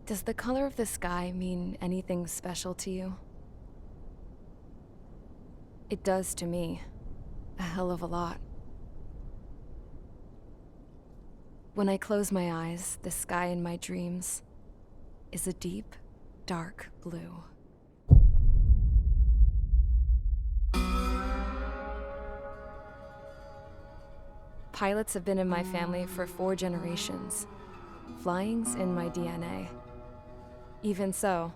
Does the color of the sky mean anything special to you? It does to me. A hell of a lot. When I close my eyes, the sky in my dreams is a deep, dark blue. Pilots have been in my family for 4 generations. Flying's in my DNA. Even so,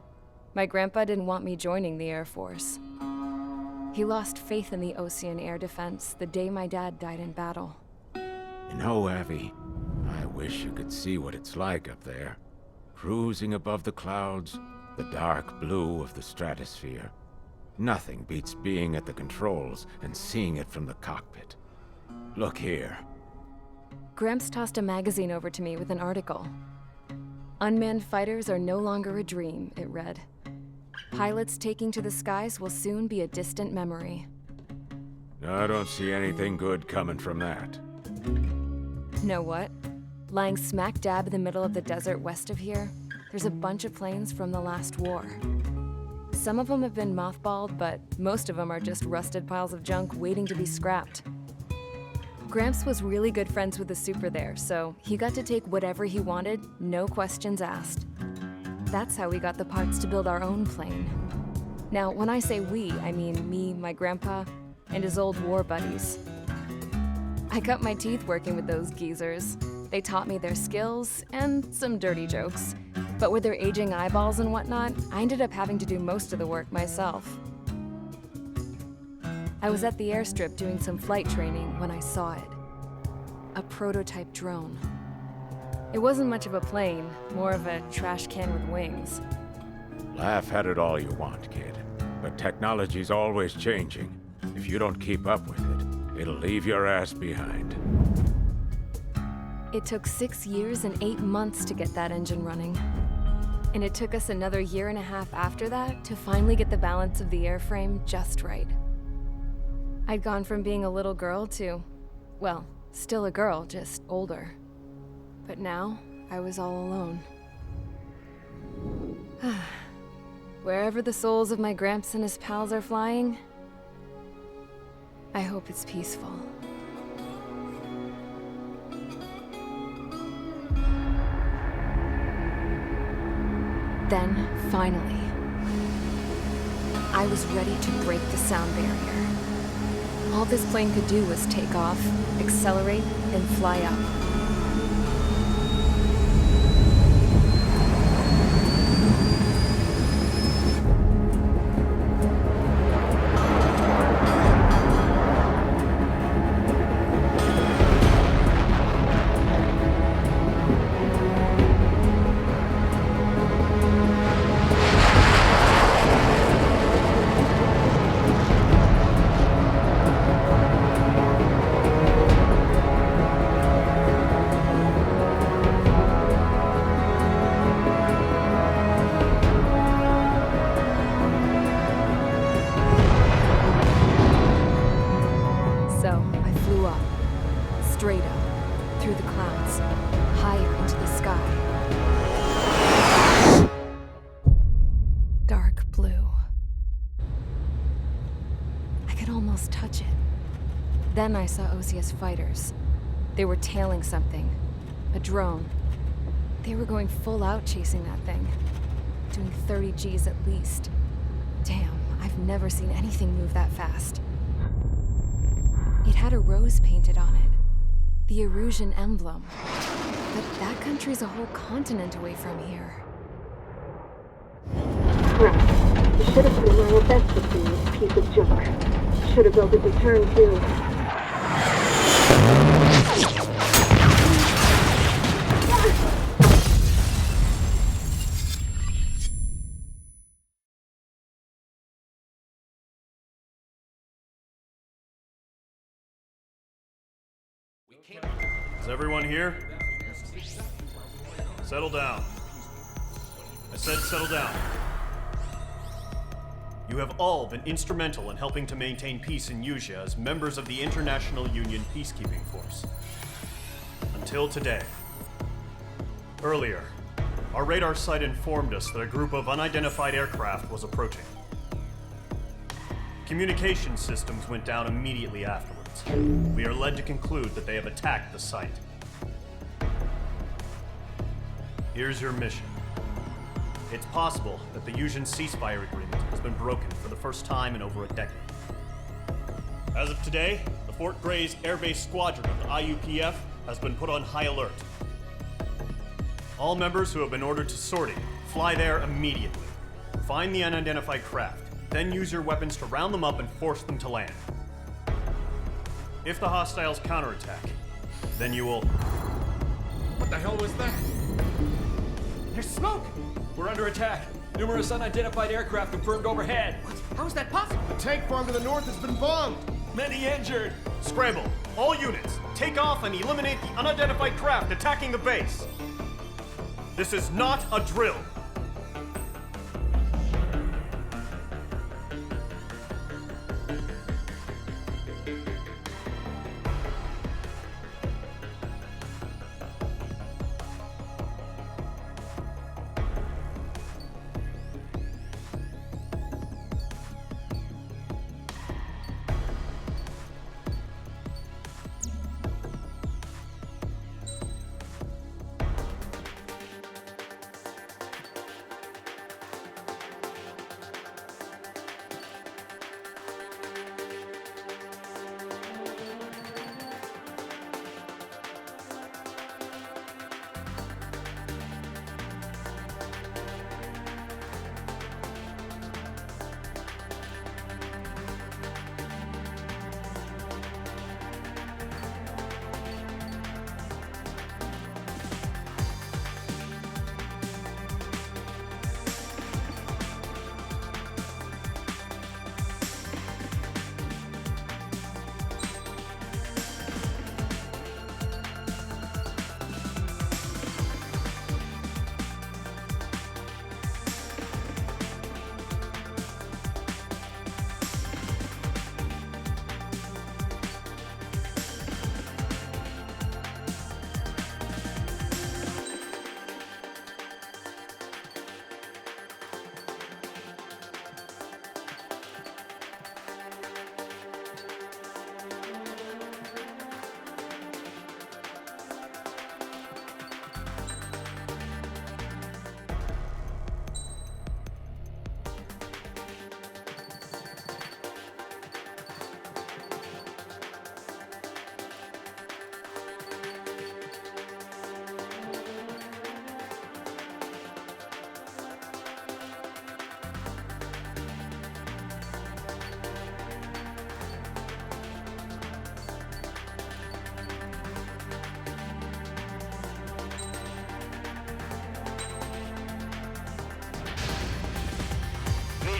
my grandpa didn't want me joining the Air Force. He lost faith in the Ocean Air Defense the day my dad died in battle. You know, Abby, I wish you could see what it's like up there. Cruising above the clouds, the dark blue of the stratosphere. Nothing beats being at the controls and seeing it from the cockpit. Look here. Gramps tossed a magazine over to me with an article. Unmanned fighters are no longer a dream, it read. Pilots taking to the skies will soon be a distant memory. I don't see anything good coming from that. Know what? Lying smack dab in the middle of the desert west of here, there's a bunch of planes from the last war. Some of them have been mothballed, but most of them are just rusted piles of junk waiting to be scrapped. Gramps was really good friends with the super there, so he got to take whatever he wanted, no questions asked. That's how we got the parts to build our own plane. Now, when I say we, I mean me, my grandpa, and his old war buddies. I cut my teeth working with those geezers. They taught me their skills and some dirty jokes. But with their aging eyeballs and whatnot, I ended up having to do most of the work myself. I was at the airstrip doing some flight training when I saw it. A prototype drone. It wasn't much of a plane, more of a trash can with wings. Laugh at it all you want, kid. But technology's always changing. If you don't keep up with it, it'll leave your ass behind. It took 6 years and 8 months to get that engine running. And it took us another 1.5 years after that to finally get the balance of the airframe just right. I'd gone from being a little girl to, well, still a girl, just older. But now, I was all alone. Wherever the souls of my Gramps and his pals are flying, I hope it's peaceful. Then, finally, I was ready to break the sound barrier. All this plane could do was take off, accelerate, and fly up. Straight up, through the clouds, higher into the sky. Dark blue. I could almost touch it. Then I saw Busniess fighters. They were tailing something. A drone. They were going full out chasing that thing. Doing 30 Gs at least. Damn, I've never seen anything move that fast. It had a rose painted on it. The Erusian emblem. But that country's a whole continent away from here. Right. You should have been wearing a vest with you, piece of junk. Should have built a return too. Is everyone here? Settle down. I said settle down. You have all been instrumental in helping to maintain peace in Usea as members of the International Union Peacekeeping Force. Until today. Earlier, Our radar site informed us that a group of unidentified aircraft was approaching. Communication systems went down immediately afterwards. We are led to conclude that they have attacked the site. Here's your mission. It's possible that the Yuuzhan ceasefire agreement has been broken for the first time in over a decade. As of today, the Fort Gray's Air Base Squadron of the IUPF has been put on high alert. All members who have been ordered to sortie, fly there immediately. Find the unidentified craft, then use your weapons to round them up and force them to land. If the hostiles counterattack, then you will... What the hell was that? There's smoke! We're under attack. Numerous unidentified aircraft confirmed overhead. What? How is that possible? The tank farm to the north has been bombed! Many injured. Scramble! All units, take off and eliminate the unidentified craft attacking the base! This is not a drill!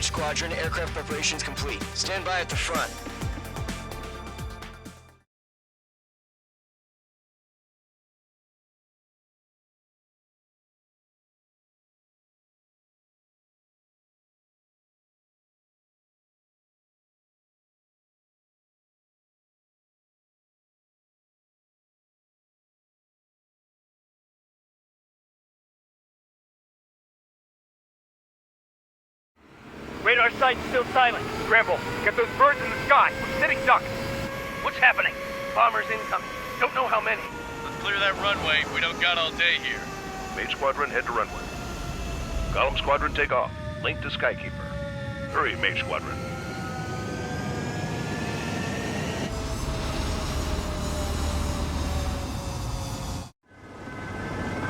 Squadron, aircraft preparations complete. Stand by at the front. Radar site's still silent. Scramble. Get those birds in the sky. We're sitting ducks. What's happening? Bombers incoming. Don't know how many. Let's clear that runway. We don't got all day here. Mage Squadron, head to runway. Column Squadron, take off. Link to Skykeeper. Hurry, Mage Squadron.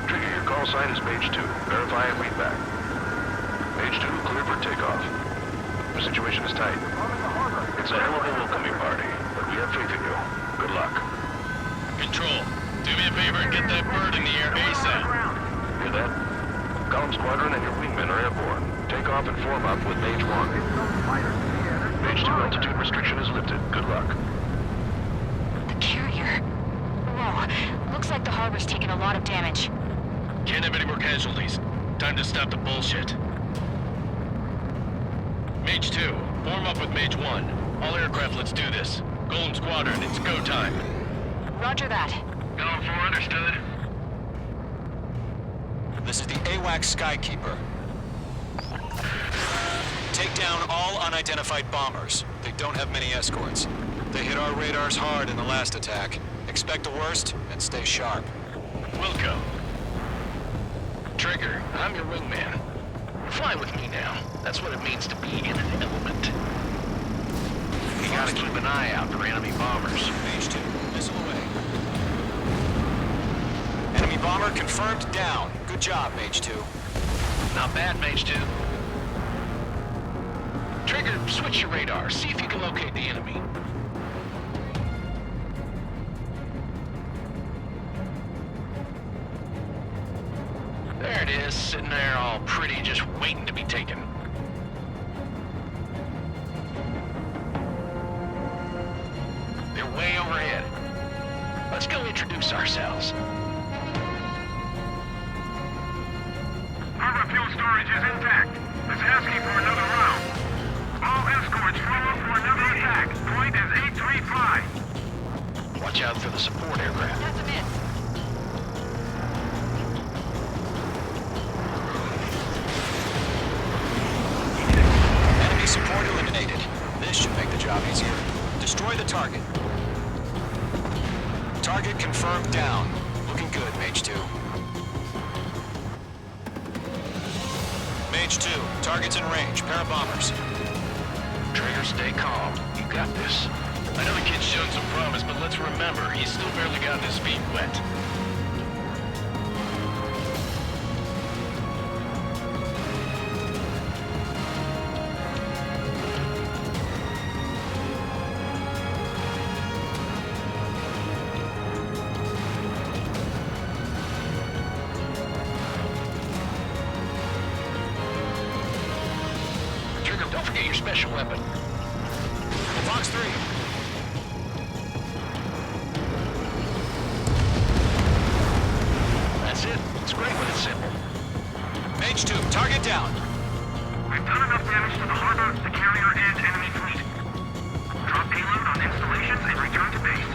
Trigger, your call sign is Mage 2. Verify and read back. Mage 2, clear for takeoff. The situation is tight. It's a hell of a welcoming party, but we have faith in you. Good luck. Control, do me a favor and get that bird in the air ASAP. Hear that? Column Squadron and your wingmen are airborne. Take off and form up with Mage 1. Mage 2, altitude restriction is lifted. Good luck. The carrier. Whoa, looks like the harbor's taken a lot of damage. Can't have any more casualties. Time to stop the bullshit. Mage 2, form up with Mage 1. All aircraft, let's do this. Golem Squadron, it's go time. Roger that. Column 4, understood. This is the AWAC Skykeeper. Take down all unidentified bombers. They don't have many escorts. They hit our radars hard in the last attack. Expect the worst and stay sharp. Wilco. Trigger, I'm your wingman. Fly with me now. That's what it means to be in an element. You gotta keep an eye out for enemy bombers. Mage 2, missile away. Enemy bomber confirmed down. Good job, Mage 2. Not bad, Mage 2. Trigger, switch your radar. See if you can locate the enemy. There it is, sitting there all pretty, just waiting to be taken. They're way overhead. Let's go introduce ourselves. Our fuel storage is intact. It's asking for another round. All escorts follow up for another attack. Point is 835. Watch out for the support aircraft. That's a miss. Enemy support eliminated. This should make the job easier. Destroy the target. Target confirmed down. Looking good, Mage 2. Mage 2, target's in range. Pair of bombers. Trigger, stay calm. You got this. I know the kid's shown some promise, but let's remember, he's still barely gotten his feet wet. Trigger, don't forget your special weapon. Fox 3. That's it. It's great when it's simple. Mage 2, target down. We've done enough damage to the harbor, the carrier, and enemy fleet. Drop payload on installations and return to base.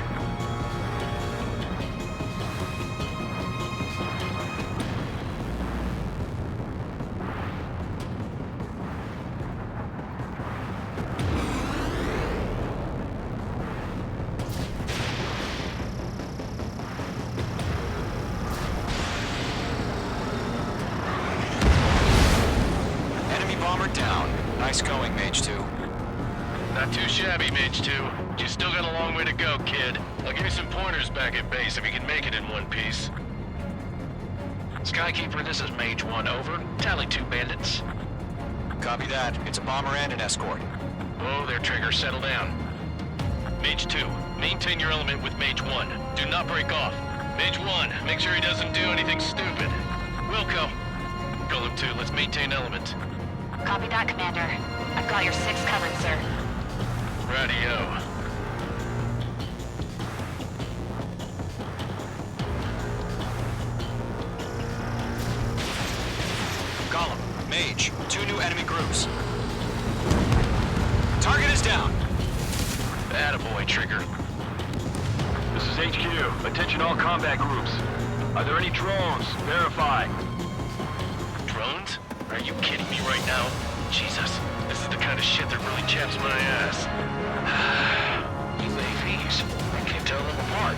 Bomber down. Nice going, Mage 2. Not too shabby, Mage 2. But you still got a long way to go, kid. I'll give you some pointers back at base if you can make it in one piece. Skykeeper, this is Mage 1, over. Tally 2 bandits. Copy that. It's a bomber and an escort. Oh, there, Trigger. Settle down. Mage 2, maintain your element with Mage 1. Do not break off. Mage 1, make sure he doesn't do anything stupid. Wilco. Golem 2, let's maintain element. Copy that, Commander. I've got your 6 covered, sir. Radio. Golem, Mage, 2 new enemy groups. Target is down. Attaboy, Trigger. This is HQ. Attention all combat groups. Are there any drones? Verify. Drones? Are you kidding me right now? Jesus, this is the kind of shit that really chaps my ass. UAVs. I can't tell them apart.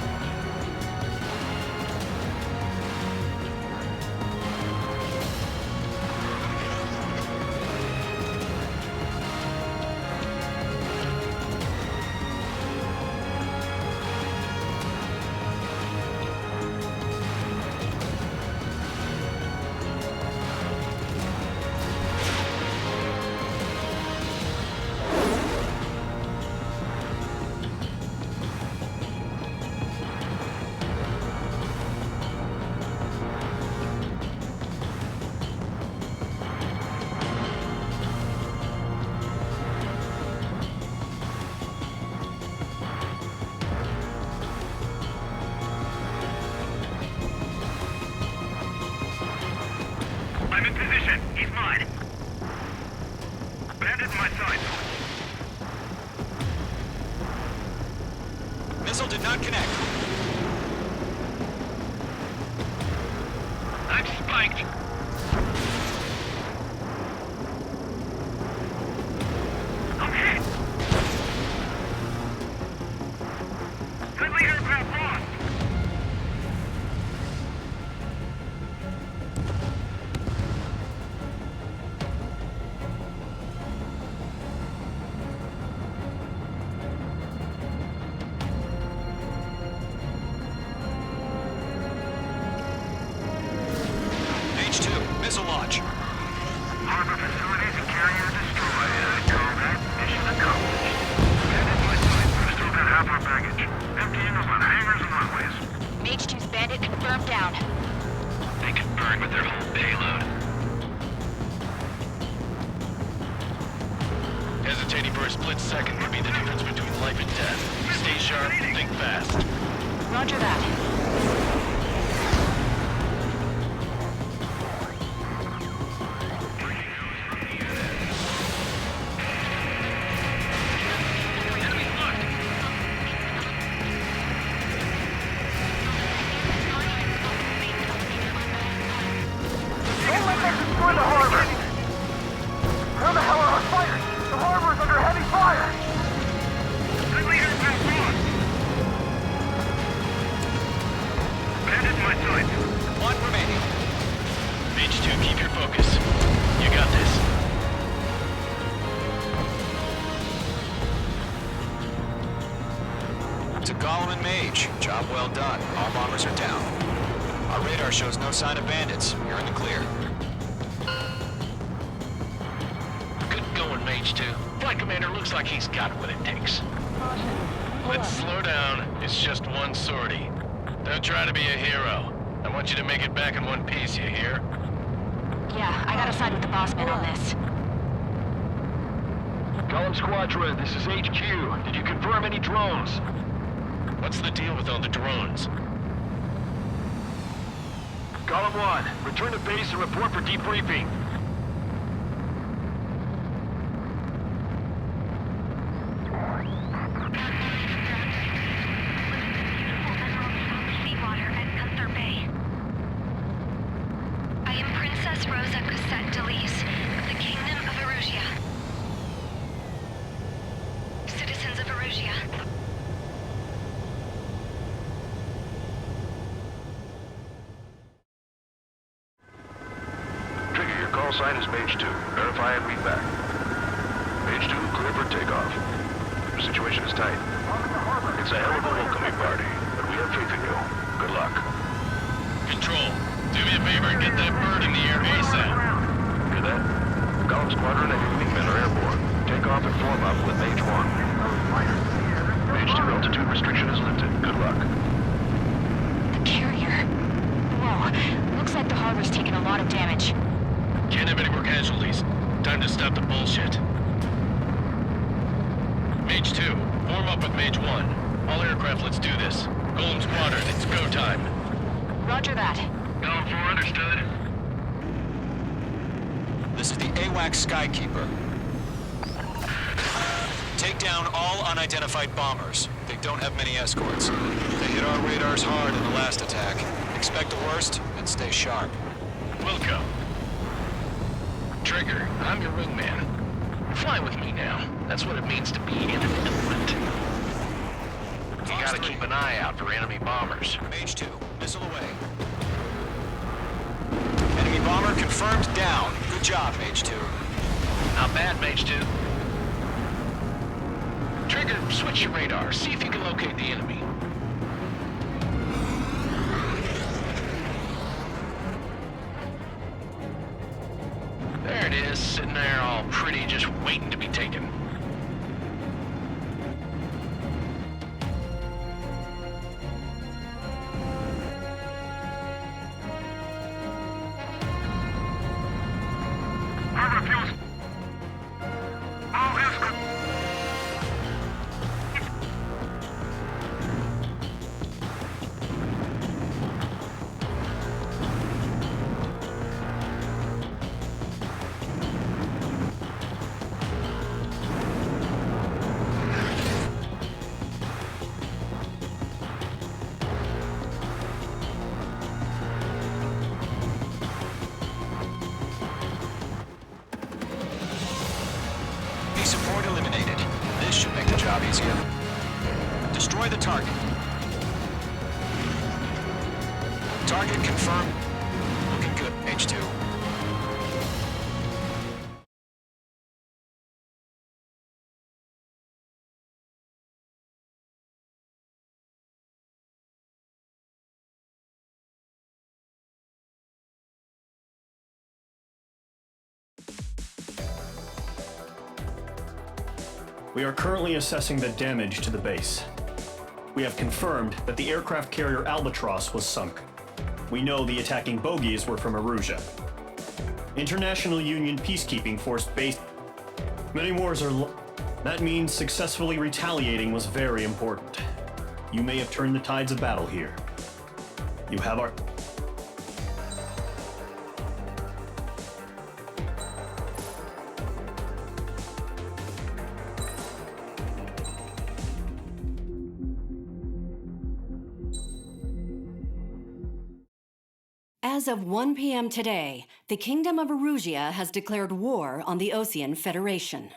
I'm in position. He's mine. Bandit my side. Missile did not connect. I I'm spiked. I'm hit. Friendly aircraft lost. H2, missile launch. Harbor facilities and carrier destroyed. Combat mission accomplished. Bandit my side. We've still got half our baggage. Emptying them on hangars and runways. Mage 2's bandit confirmed down. They could burn with their whole payload. Hesitating for a split second could be the difference between life and death. Stay sharp and think fast. Roger that. Goblin Mage. Job well done. All bombers are down. Our radar shows no sign of bandits. You're in the clear. Good going, Mage 2. Flight Commander looks like he's got what it takes. Let's slow down. It's just one sortie. Don't try to be a hero. I want you to make it back in one piece, you hear? Yeah, I gotta side with the boss man on this. Column Squadron, this is HQ. Did you confirm any drones? What's the deal with all the drones? Column 1, return to base and report for debriefing. Call sign is Mage 2. Verify and read back. Mage 2, clear for takeoff. The situation is tight. It's a hell of a welcoming party, but we have faith in you. Good luck. Control, do me a favor and get that bird in the air ASAP. Hear that? Column Squadron and your wingmen are airborne. Take off and form up with Mage 1. Mage 2 altitude restriction is lifted. Good luck. The carrier. Whoa, looks like the harbor's taking a lot of damage. Can't have any more casualties. Time to stop the bullshit. Mage 2, form up with Mage 1. All aircraft, let's do this. Golem Squadron, it's go time. Roger that. Column 4, understood. This is the AWACS Skykeeper. Take down all unidentified bombers. They don't have many escorts. They hit our radars hard in the last attack. Expect the worst and stay sharp. Wilco. Trigger, I'm your wingman. Fly with me now. That's what it means to be in an element. You gotta keep an eye out for enemy bombers. Mage 2, missile away. Enemy bomber confirmed down. Good job, Mage 2. Not bad, Mage 2. Trigger, switch your radar. See if you can locate the enemy. There it is, sitting there all pretty, just waiting to be taken. I refuse. All escort. job easier. Destroy the target. Target confirmed. Looking good, H2. We are currently assessing the damage to the base. We have confirmed that the aircraft carrier Albatross was sunk. We know the attacking bogies were from Erusia. International Union peacekeeping force base. Many wars are. That means successfully retaliating was very important. You may have turned the tides of battle here. You have our. As of 1 p.m. today, the Kingdom of Erusia has declared war on the Osean Federation.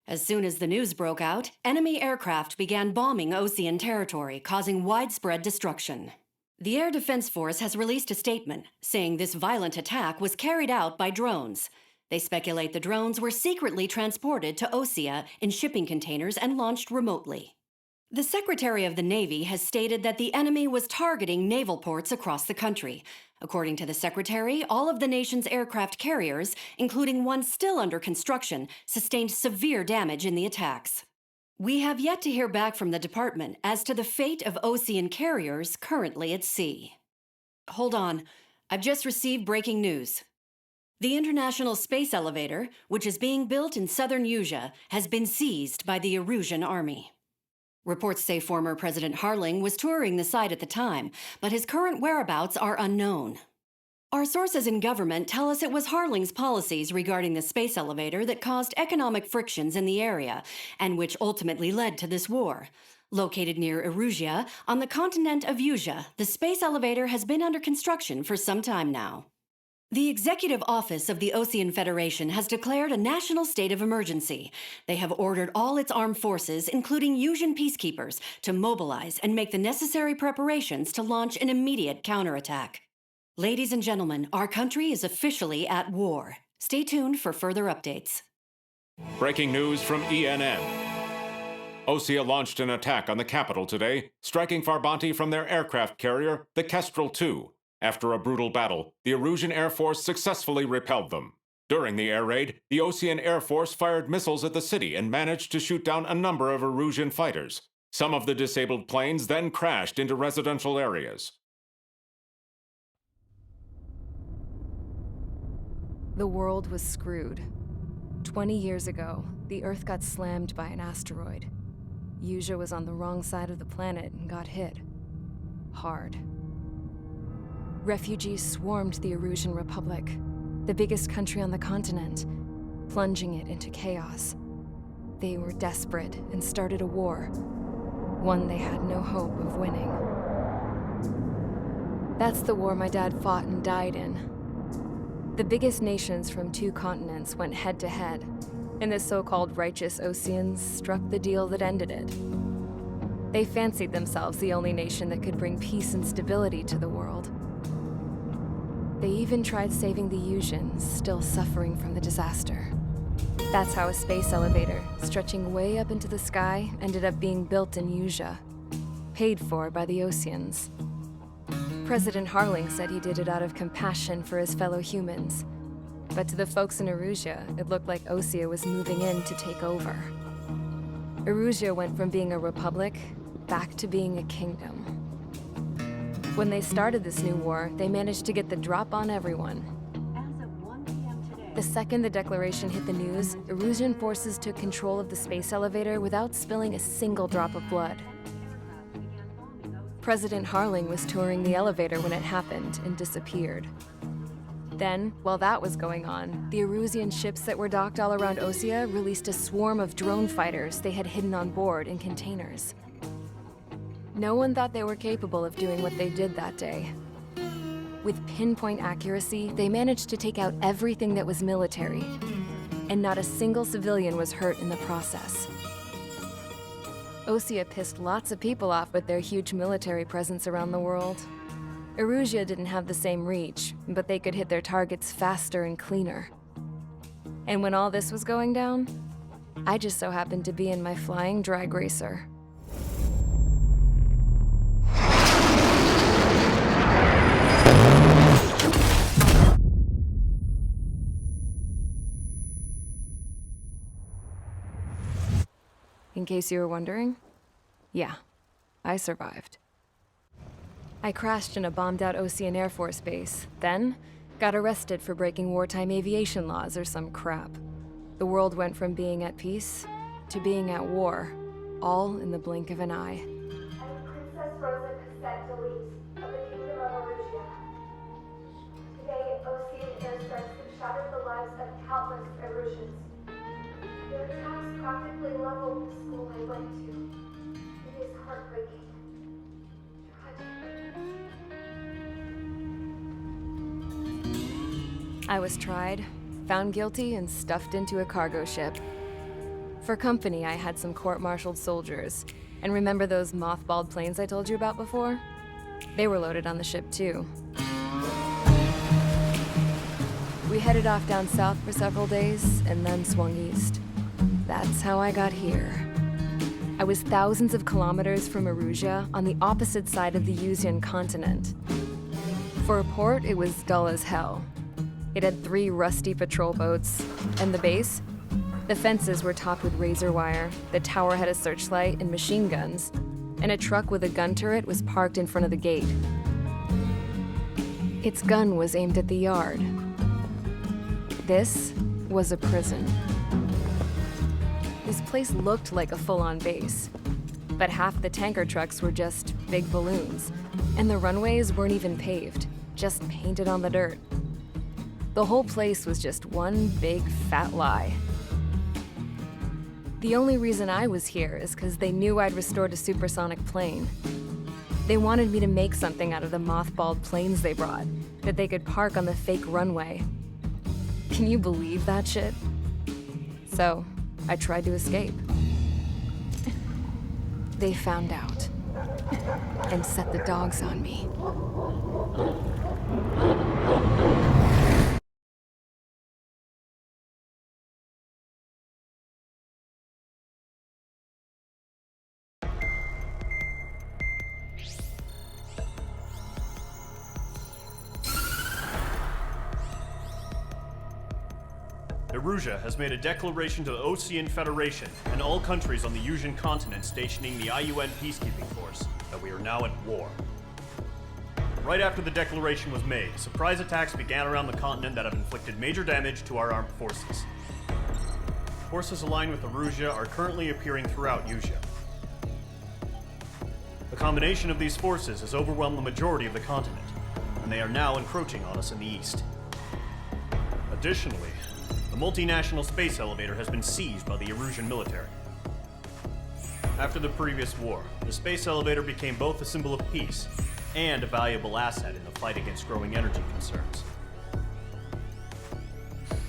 As soon as the news broke out, enemy aircraft began bombing Osean territory, causing widespread destruction. The Air Defense Force has released a statement saying this violent attack was carried out by drones. They speculate the drones were secretly transported to Osea in shipping containers and launched remotely. The Secretary of the Navy has stated that the enemy was targeting naval ports across the country. According to the Secretary, all of the nation's aircraft carriers, including one still under construction, sustained severe damage in the attacks. We have yet to hear back from the department as to the fate of Osean carriers currently at sea. Hold on, I've just received breaking news. The International Space Elevator, which is being built in southern Usia, has been seized by the Erusian army. Reports say former President Harling was touring the site at the time, but his current whereabouts are unknown. Our sources in government tell us it was Harling's policies regarding the space elevator that caused economic frictions in the area, and which ultimately led to this war. Located near Erusia, on the continent of Usia, the space elevator has been under construction for some time now. The Executive Office of the Osean Federation has declared a national state of emergency. They have ordered all its armed forces, including Usian peacekeepers, to mobilize and make the necessary preparations to launch an immediate counterattack. Ladies and gentlemen, our country is officially at war. Stay tuned for further updates. Breaking news from ENN. Osea launched an attack on the capital today, striking Farbanti from their aircraft carrier, the Kestrel II. After a brutal battle, the Erusian Air Force successfully repelled them. During the air raid, the Osean Air Force fired missiles at the city and managed to shoot down a number of Erusian fighters. Some of the disabled planes then crashed into residential areas. The world was screwed. 20 years ago, the Earth got slammed by an asteroid. Usia was on the wrong side of the planet and got hit. Hard. Refugees swarmed the Erusian Republic, the biggest country on the continent, plunging it into chaos. They were desperate and started a war, one they had no hope of winning. That's the war my dad fought and died in. The biggest nations from 2 continents went head-to-head, and the so-called righteous Oseans struck the deal that ended it. They fancied themselves the only nation that could bring peace and stability to the world. They even tried saving the Usians, still suffering from the disaster. That's how a space elevator, stretching way up into the sky, ended up being built in Usia, paid for by the Oseans. President Harling said he did it out of compassion for his fellow humans. But to the folks in Erusia, it looked like Osea was moving in to take over. Erusia went from being a republic back to being a kingdom. When they started this new war, they managed to get the drop on everyone. The second the declaration hit the news, Erusian forces took control of the space elevator without spilling a single drop of blood. President Harling was touring the elevator when it happened and disappeared. Then, while that was going on, the Erusian ships that were docked all around Osea released a swarm of drone fighters they had hidden on board in containers. No one thought they were capable of doing what they did that day. With pinpoint accuracy, they managed to take out everything that was military, and not a single civilian was hurt in the process. Osea pissed lots of people off with their huge military presence around the world. Erusia didn't have the same reach, but they could hit their targets faster and cleaner. And when all this was going down, I just so happened to be in my flying drag racer. In case you were wondering, yeah, I survived. I crashed in a bombed-out Osean Air Force base, then got arrested for breaking wartime aviation laws or some crap. The world went from being at peace to being at war, all in the blink of an eye. I'm Princess Rosa Cassette Delete of the Kingdom of Erusia. Today, Osean airstrikes have shattered the lives of countless Erusians. Their attacks practically leveled the school I went to. It is heartbreaking. I was tried, found guilty, and stuffed into a cargo ship. For company, I had some court-martialed soldiers. And remember those mothballed planes I told you about before? They were loaded on the ship, too. We headed off down south for several days, and then swung east. That's how I got here. I was thousands of kilometers from Erusia, on the opposite side of the Yuzian continent. For a port, it was dull as hell. It had 3 rusty patrol boats, and the base? The fences were topped with razor wire, the tower had a searchlight and machine guns, and a truck with a gun turret was parked in front of the gate. Its gun was aimed at the yard. This was a prison. This place looked like a full-on base, but half the tanker trucks were just big balloons, and the runways weren't even paved, just painted on the dirt. The whole place was just one big fat lie. The only reason I was here is because they knew I'd restored a supersonic plane. They wanted me to make something out of the mothballed planes they brought, that they could park on the fake runway. Can you believe that shit? So, I tried to escape. They found out and set the dogs on me. Erusia has made a declaration to the Osean Federation and all countries on the Yuzian continent stationing the IUN peacekeeping force that we are now at war. Right after the declaration was made, surprise attacks began around the continent that have inflicted major damage to our armed forces. Forces aligned with Erusia are currently appearing throughout Yusia. The combination of these forces has overwhelmed the majority of the continent, and they are now encroaching on us in the east. Additionally, the multinational space elevator has been seized by the Erusian military. After the previous war, the space elevator became both a symbol of peace and a valuable asset in the fight against growing energy concerns.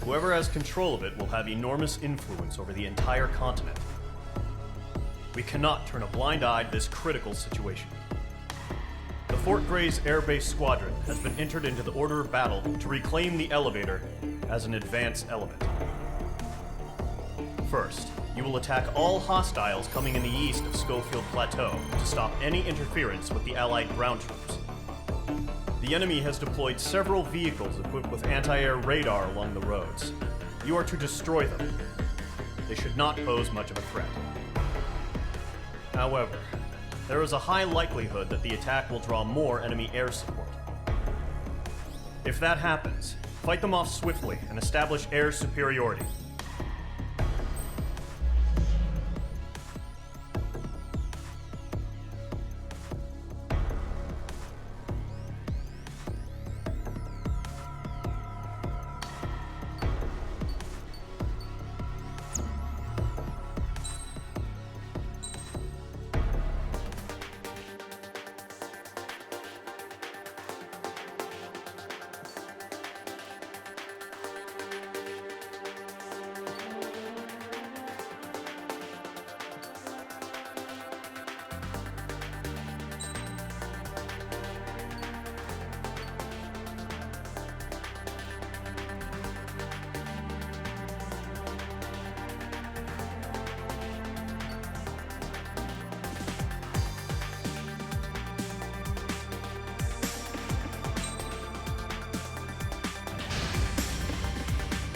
Whoever has control of it will have enormous influence over the entire continent. We cannot turn a blind eye to this critical situation. The Fort Gray's Air Base Squadron has been entered into the order of battle to reclaim the elevator as an advance element. First, you will attack all hostiles coming in the east of Schofield Plateau to stop any interference with the Allied ground troops. The enemy has deployed several vehicles equipped with anti-air radar along the roads. You are to destroy them. They should not pose much of a threat. However, there is a high likelihood that the attack will draw more enemy air support. If that happens, fight them off swiftly and establish air superiority.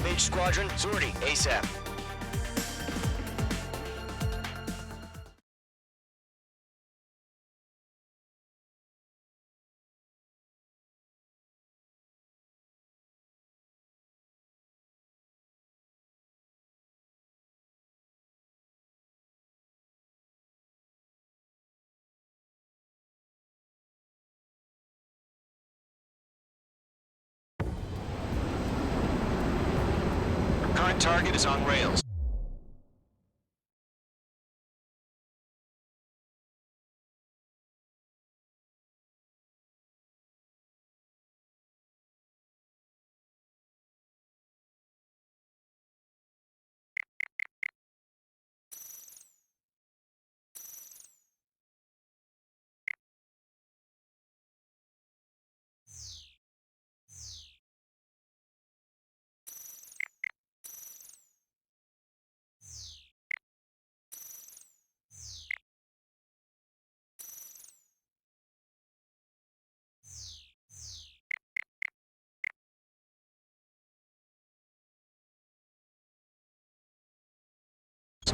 Mage Squadron, sortie, ASAP. Current target is on rails.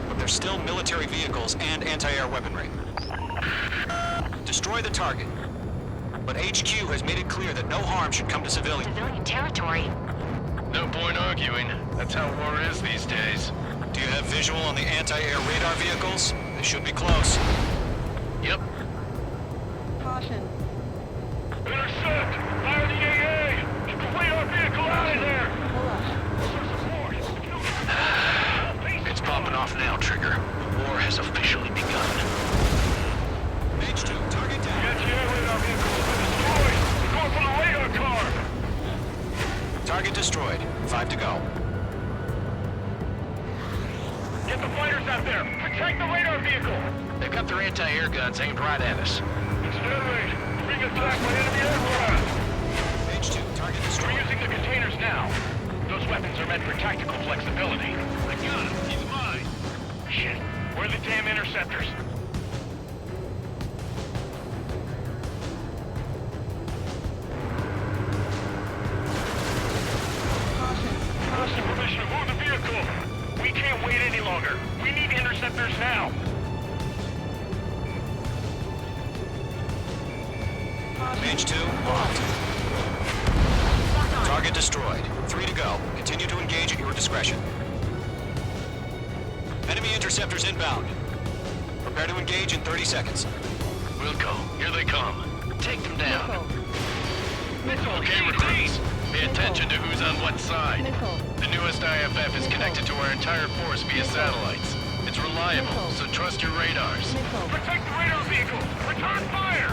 But there's still military vehicles and anti-air weaponry. Destroy the target. But HQ has made it clear that no harm should come to civilians. Civilian territory? No point arguing. That's how war is these days. Do you have visual on the anti-air radar vehicles? They should be close. Yep. Caution. Intercept! Fire the AA! Get the radar vehicle out of there! It's popping off now, Trigger. The war has officially begun. Mage 2, target down. Anti-air radar vehicle has been destroyed! We're going for the radar car! Target destroyed. 5 to go. Get the fighters out there! Protect the radar vehicle! They've got their anti-air guns aimed right at us. Exterminate! Being attacked by enemy aircraft! Mage 2, target destroyed. We're using the containers now. Those weapons are meant for tactical flexibility. I got him. He's mine. Shit. Where are the damn interceptors? Caution. Permission to move the vehicle. We can't wait any longer. We need interceptors now. Mage 2, locked. Target destroyed. 3 to go. Continue to engage at your discretion. Enemy interceptors inbound. Prepare to engage in 30 seconds. Wilco, here they come. Take them down. Okay, recruits. Pay attention to who's on what side. The newest IFF is connected to our entire force via satellites. It's reliable, so trust your radars. Protect the radar vehicle! Return fire!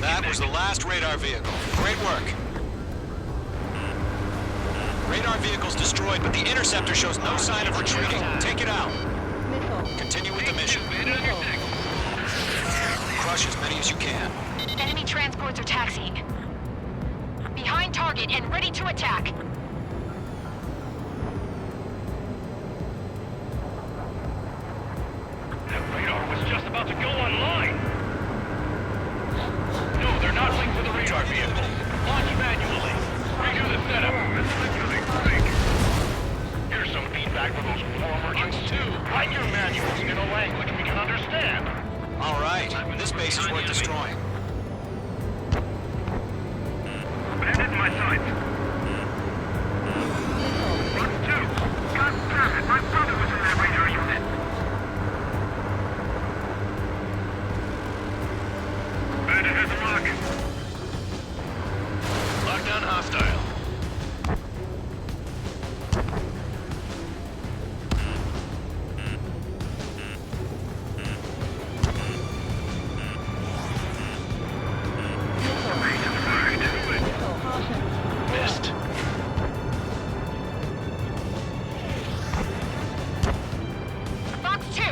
That was the last radar vehicle. Great work. Radar vehicle's destroyed, but the interceptor shows no sign of retreating. Take it out. Continue with the mission. Crush as many as you can. Enemy transports are taxiing. Behind target and ready to attack. That radar was just about to go online. No, they're not linked to the radar vehicle. Launch manually. Redo the setup. Here's some feedback for those war merchants too. Write your manuals in a language we can understand. All right, this base is worth destroying. Bandit in my sights. Rock 2. God damn it, my brother was in that radar unit. Bandit has a lock. Lockdown hostile. Missed. Fox 2.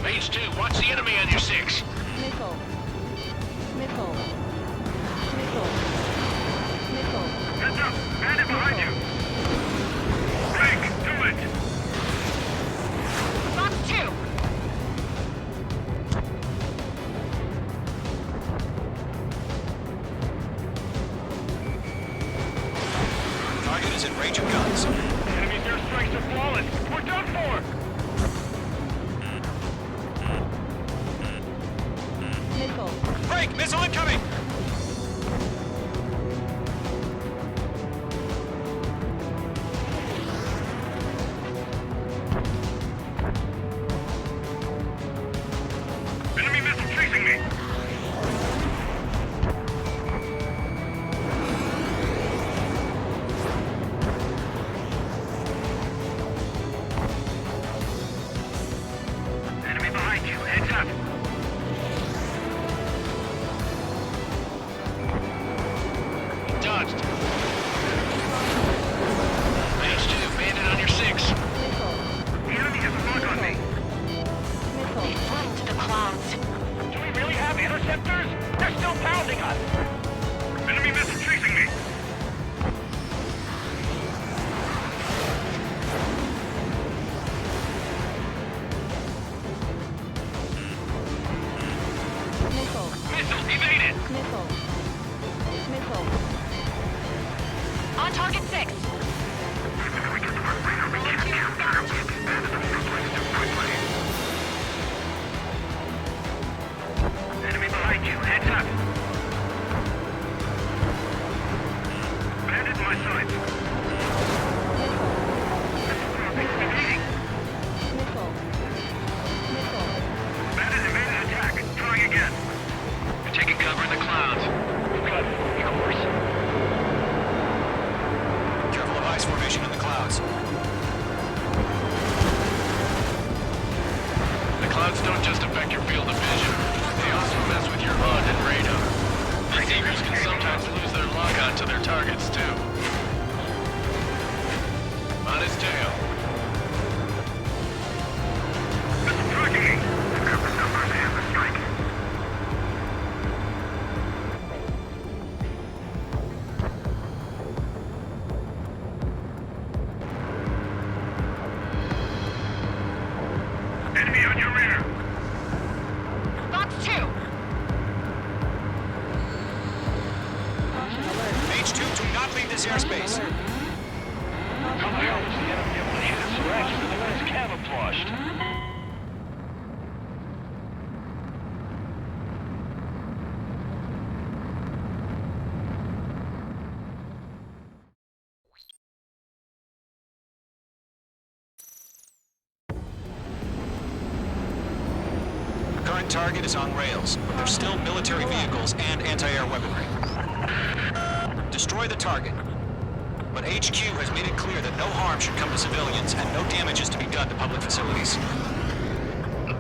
Mage 2, watch the enemy on your 6. Missile. Missile. Missile. Missile. Heads up! Bandit behind you! Break! Do it! Fox 2. Target is in range of guns. Enemy's airstrikes are flawless! We're done for! Missile. Break! Missile incoming! Enemy missile chasing me! Enemy behind you! Heads up! Dodged. Mage 2, bandit on your 6. The enemy has a lock on me! They flew to the clouds. Do we really have interceptors? They're still pounding us! Enemy missile chasing me! Missile. Missile evaded! Missile. Missile. On target 6. Enemy behind you! Heads up! Bandit in my sights! Evading! Missile. Missile. Bandit evaded attack! Trying again! You're taking cover in the clouds. Cut! Of course! Careful of ice formation in the clouds. The clouds don't just affect your field of vision. They also mess with your HUD and radar. Deceivers can sometimes lose their lock-on to their targets, too. On his tail. Missile tracking me! I've got the numbers and the strike. Enemy on your rear! Fox 2. Mage 2, do not leave this airspace. How the hell was the enemy able to hit us so accurately when it's camouflaged? That target is on rails, but there's still military vehicles and anti-air weaponry. Destroy the target. But HQ has made it clear that no harm should come to civilians and no damage is to be done to public facilities.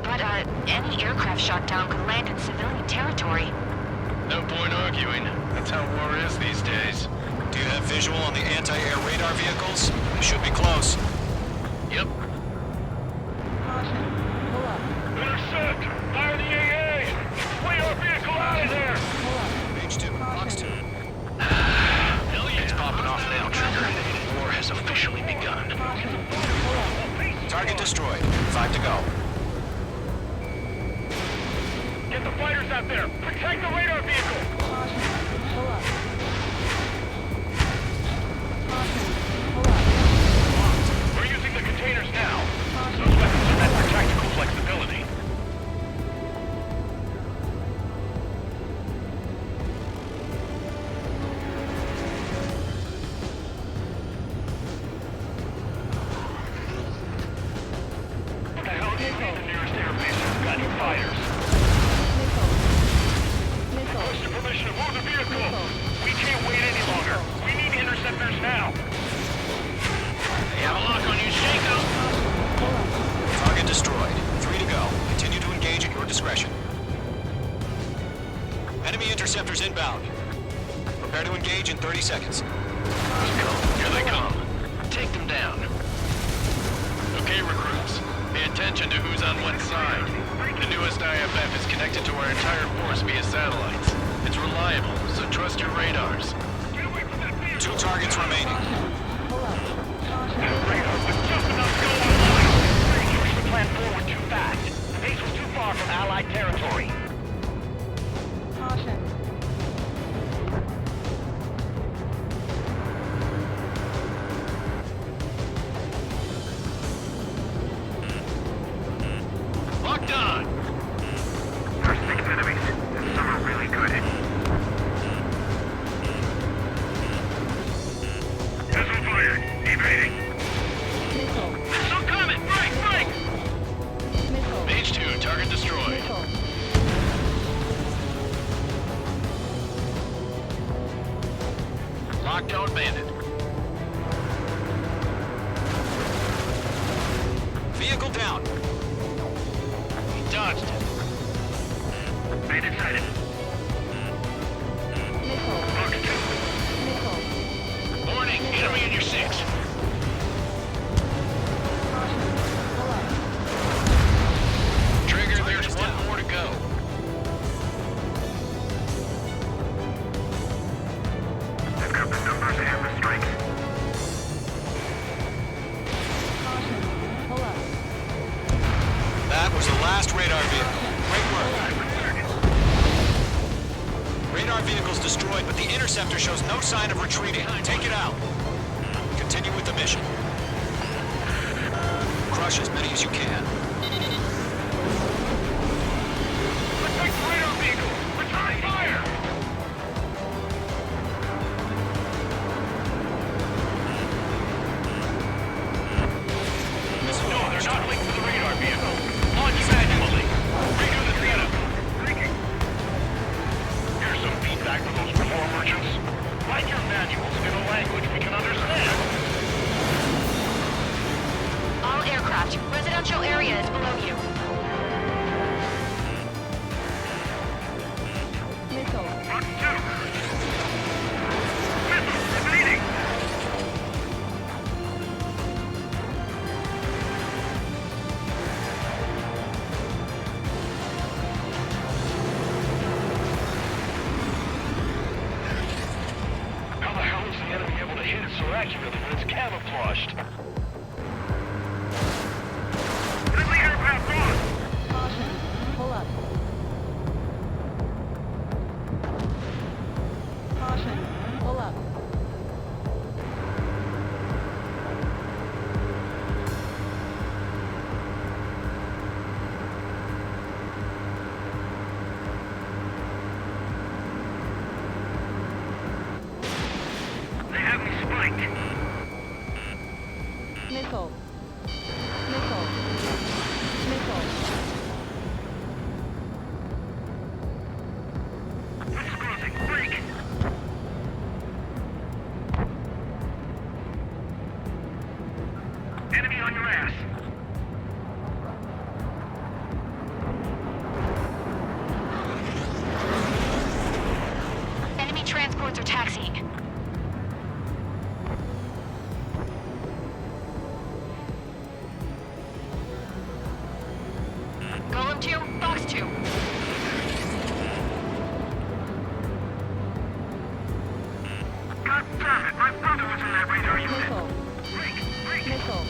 But, any aircraft shot down could land in civilian territory. No point arguing. That's how war is these days. Do you have visual on the anti-air radar vehicles? They should be close. Yep. Intercept! Fire the AA! Flee our vehicle out of there! Page 2, box 2. Hell yeah. It's popping off now, Trigger. War has officially begun. Target destroyed. 5 to go. Get the fighters out there! Protect the radar vehicle! We're using the containers now. Those weapons are meant for tactical flexibility. What the hell do you mean the nearest airbase has got any fighters? Request your permission to move the vehicle! We can't wait any longer! We need interceptors now! You have a lock on you, Shaco? Target destroyed. 3 to go. Continue to engage at your discretion. Enemy interceptors inbound. Prepare to engage in 30 seconds. Here they come. Take them down. Okay, recruits. Pay attention to who's on what side. The newest IFF is connected to our entire force via satellites. It's reliable, so trust your radars. 2 targets remaining. Radar with just enough go online! Push the plan forward too fast. The base was too far from Allied territory. Caution. Locked on! There's 6 enemies, and some are really good. Missile fired. Evading. Missile coming! Break! Break! Missile. Page 2, target destroyed. Missile. Lockdown bandit. Vehicle down. He dodged it. Bandit sighted. Missile. Box 2. Missile. Warning, enemy in your 6. Caution. Pull up. Trigger, there's one more to go. They've got the numbers and the strength. Caution. Pull up. That was the last radar vehicle. Great work. Radar vehicle's destroyed, but the interceptor shows no sign of retreating. Take it out. Continue with the mission. Crush as many as you can. Protect the radar vehicle! Return fire! No, they're not linked to the radar vehicle. Launch manually. Redo the setup. Here's some feedback from those war merchants. Write your manuals in a language we can understand. All aircraft, residential area is below you. Missile. Box 2. Missile evading. How the hell is the enemy able to hit it so accurately when it's camouflaged? Friendly aircraft on! Caution. Pull up. Caution. Pull up. They have me spiked. seeing. Golem 2, Fox 2. God damn it, my brother was in that radar unit. Missile. Missile.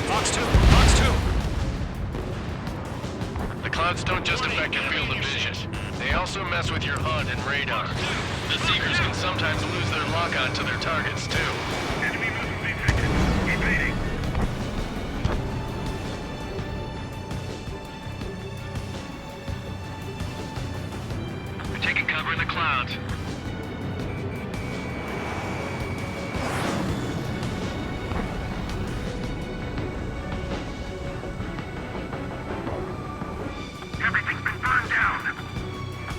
Fox 2, Fox 2. The clouds don't just affect your field of vision. They also mess with your HUD and radar. The Seekers can sometimes lose their lock-on to their targets, too. Enemy missile detected. Evading. We're taking cover in the clouds. Everything's been burned down.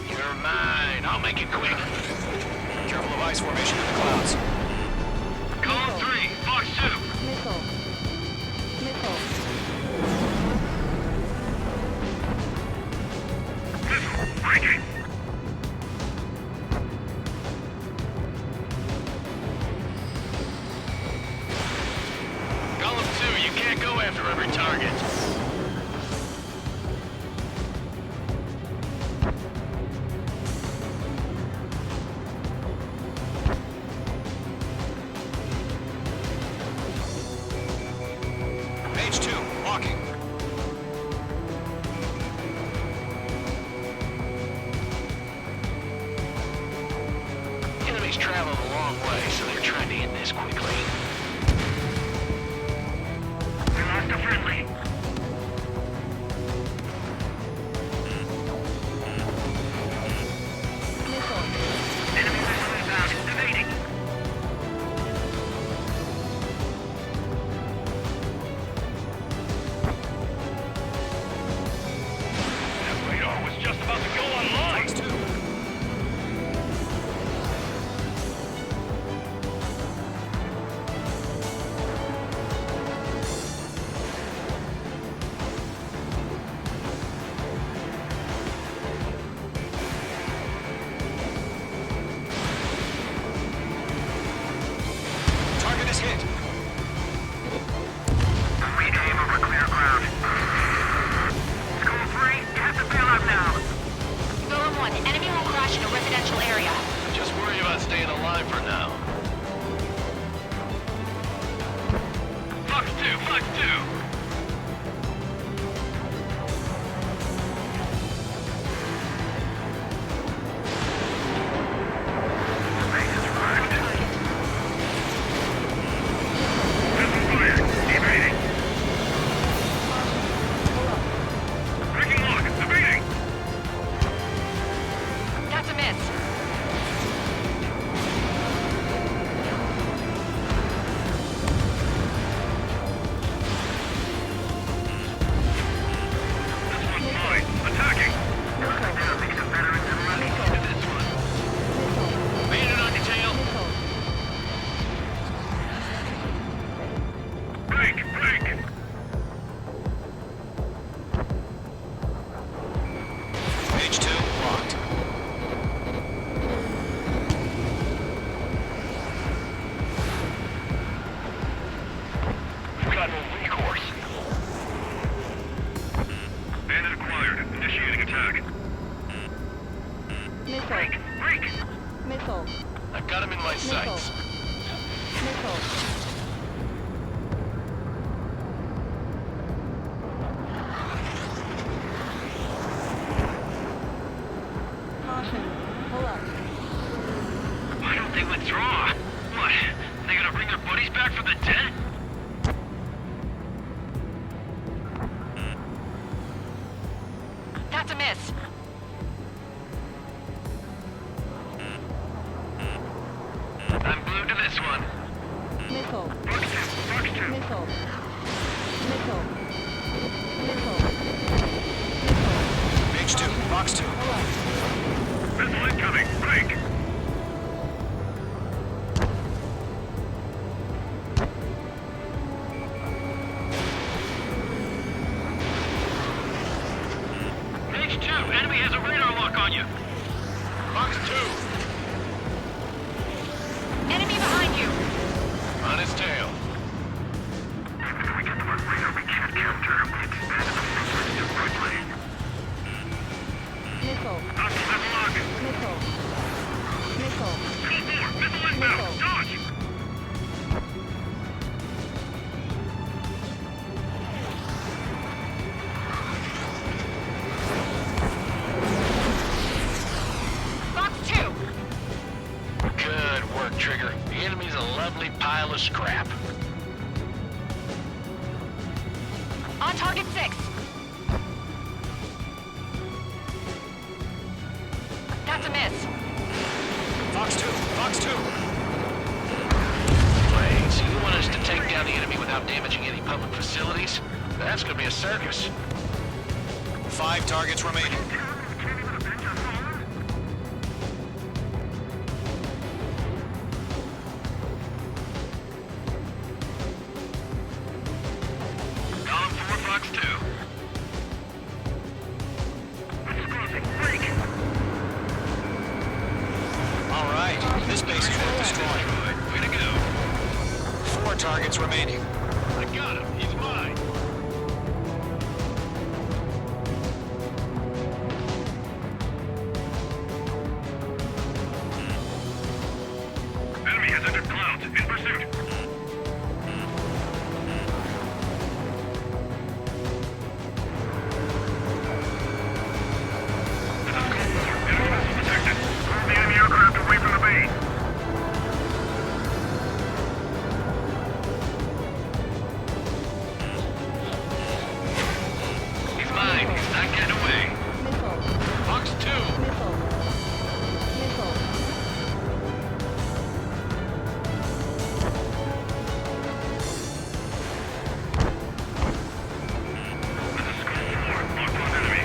You're mine. I'll make it quick. Careful of ice formation in the clouds. Column 3, Fox 2. Missile. Missile. Missile. Breaking. Column 2, you can't go after every target. Mage 2, walking. Enemies traveled a long way, so they're trying to end this quickly. We lost a friendly. Missile. Enemy missile inbound. Evading. That radar was just about to go online. Fox 2. Target is hit. We aim over clear ground. School 3, you have to bail out now. Golem 1, enemy will crash in a residential area. Just worry about staying alive for now. Fox 2, Fox 2. Base is wrecked. Missile fire. Evading. Breaking lock. Evading. That's a miss. This one's mine. Attacking. That makes them better than running. To this one. Bandit on your tail. Break. Break. Mage 2, locked. We've got no recourse. Bandit acquired. Initiating attack. Missile. Break. Missile. I've got him in my sights. Missile. Caution. Pull up. Why don't they withdraw? What? They gonna bring their buddies back from the dead? That's a miss. I'm glued to this one. Missile. Fox 2. Fox 2. Missile. Missile. Missile. Mage 2, Fox 2. Pull up. Missile incoming. Break. Fox 2. Enemy behind you! On his tail. Even if we get the radar, we can't capture him. We expanded the footprint too quickly. Missile. Hostile level lock. Missile. Missile. Code 4, missile inbound. Dodge! Fox 2! Good work, Trigger. The enemy's a lovely pile of scrap. On target 6! That's a miss. Fox 2, Fox 2. Wait, so you want us to take down the enemy without damaging any public facilities? That's gonna be a circus. 5 targets remaining. Column 4, Fox 2. It's crossing. Break. All right, this base is worth destroying. Way to go. 4 targets remaining. I got him. He's mine. Enemy has entered clouds. In pursuit. This is Code 4. Enemy missile detected. Move the enemy aircraft away from the base. He's mine. He's not getting away. Missile. Fox 2. Missile. Missile. Locked on enemy.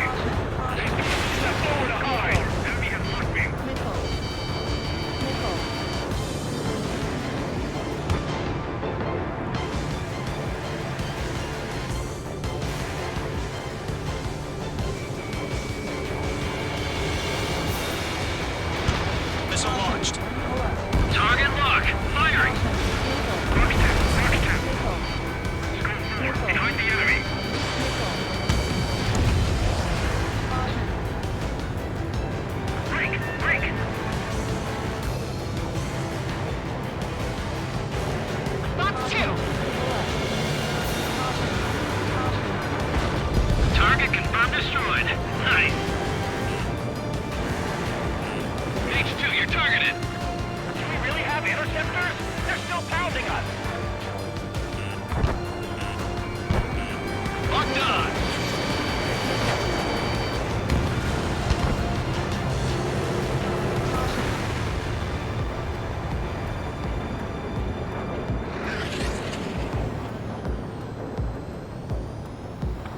Step forward to hide. Enemy has locked me. Missile. Missile. Missile launched. Target lock. Firing. Fox 2. Fox 2. Code 4. Behind the enemy. Break. Break. Fox 2! Target confirmed destroyed. Nice. H2, you're targeted. Do we really have interceptors? They're still pounding us. Locked on.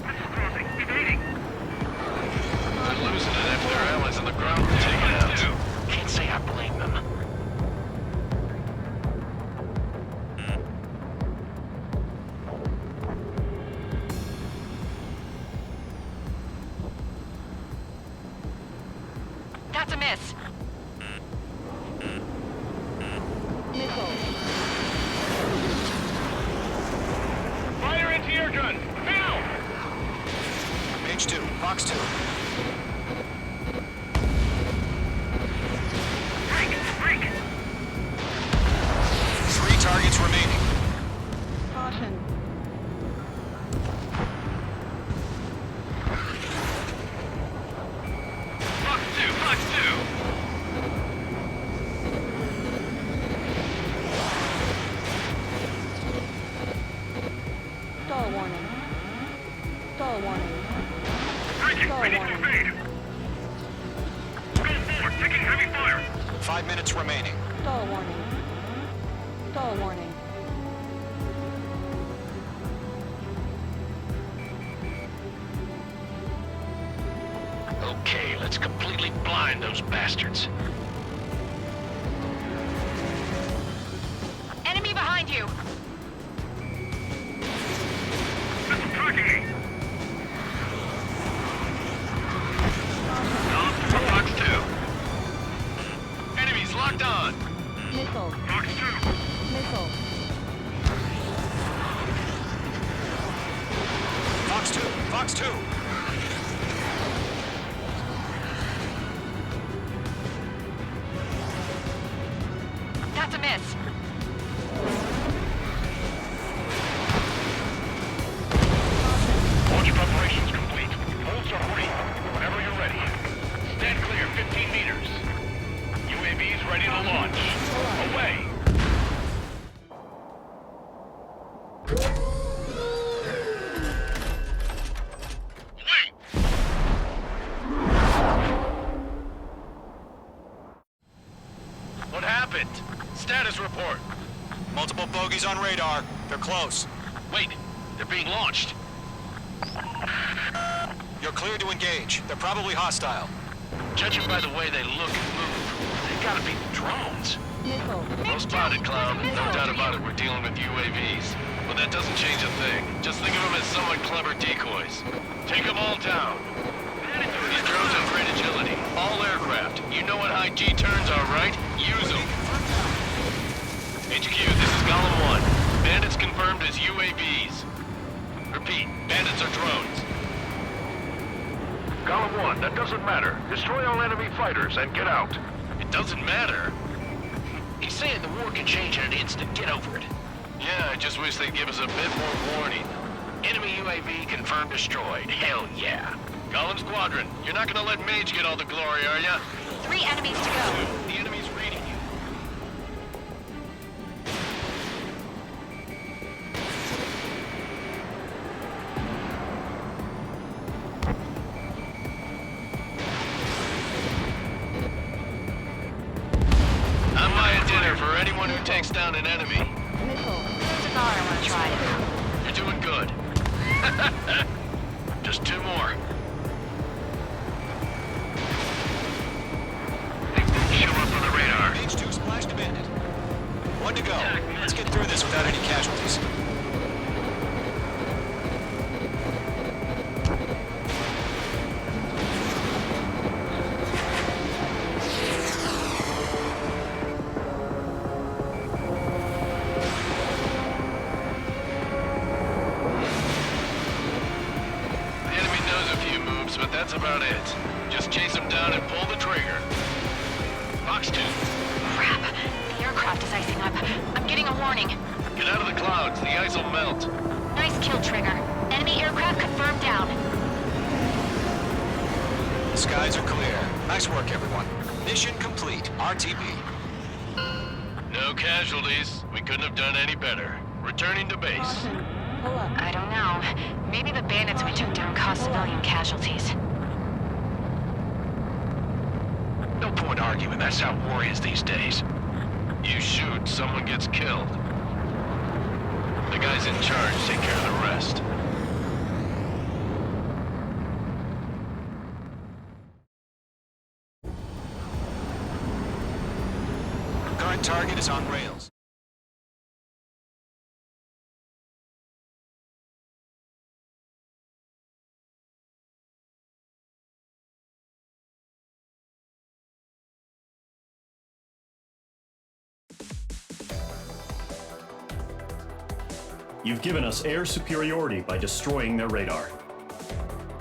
Missile crossing. Evading. They're losing it after their allies on the ground were taken out. Can't say I blame them. That's a miss. Missile. Fire anti-air gun. Now. H2, Fox 2. Break. Break. 3 targets remaining. Caution. Fox 2. Fox 2. Stall warning. Stall warning. Breaking. Ready to evade. Code 4. Taking heavy fire. 5 minutes remaining. Stall warning. Stall warning. Okay, let's completely blind those bastards. Enemy behind you! Missile tracking me. Column 4, Fox 2. Missile. Fox 2, Fox 2. That's a miss. Launch preparations complete. Bolts are free. Whenever you're ready. Stand clear 15 meters. UAVs ready to launch. Away! What happened? Status report. Multiple bogeys on radar. They're close. Wait, they're being launched. You're clear to engage. They're probably hostile. Judging by the way they look and move, they gotta be drones. Missile. Well spotted, Cloud. No doubt about it, we're dealing with UAVs. But that doesn't change a thing. Just think of them as somewhat clever decoys. Take them all down. These drones have great agility. All aircraft. You know what high G turns are, right? Use them. HQ, this is Goblin 1. Bandits confirmed as UAVs. Repeat, bandits are drones. Goblin 1, that doesn't matter. Destroy all enemy fighters and get out. It doesn't matter. He's saying the war can change in an instant. Get over it. Yeah, I just wish they'd give us a bit more warning. Enemy UAV confirmed destroyed. Hell yeah. Goblin Squadron, you're not gonna let Mage get all the glory, are ya? 3 enemies to go. The enemy's reading you. I'm buying dinner for anyone who takes down an enemy. Missile. It's an honor when I try it. You're doing good. Just 2 more. Show up on the radar. Page 2 splashed a bandit. 1 to go. Let's get through this without any casualties. The enemy knows a few moves, but that's about it. Just chase them down and pull the trigger. Fox 2. Crap. The aircraft is icing up. I'm getting a warning. Get out of the clouds. The ice will melt. Nice kill, Trigger. Enemy aircraft confirmed down. The skies are clear. Nice work, everyone. Mission complete. RTB. No casualties. We couldn't have done any better. Returning to base. Caution. Pull up. I don't know. Maybe the bandits we took down caused civilian casualties. No point arguing. That's how war is these days. You shoot, someone gets killed. The guys in charge take care of the rest. Current target is on rails. You've given us air superiority by destroying their radar.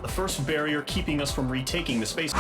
The first barrier keeping us from retaking the space...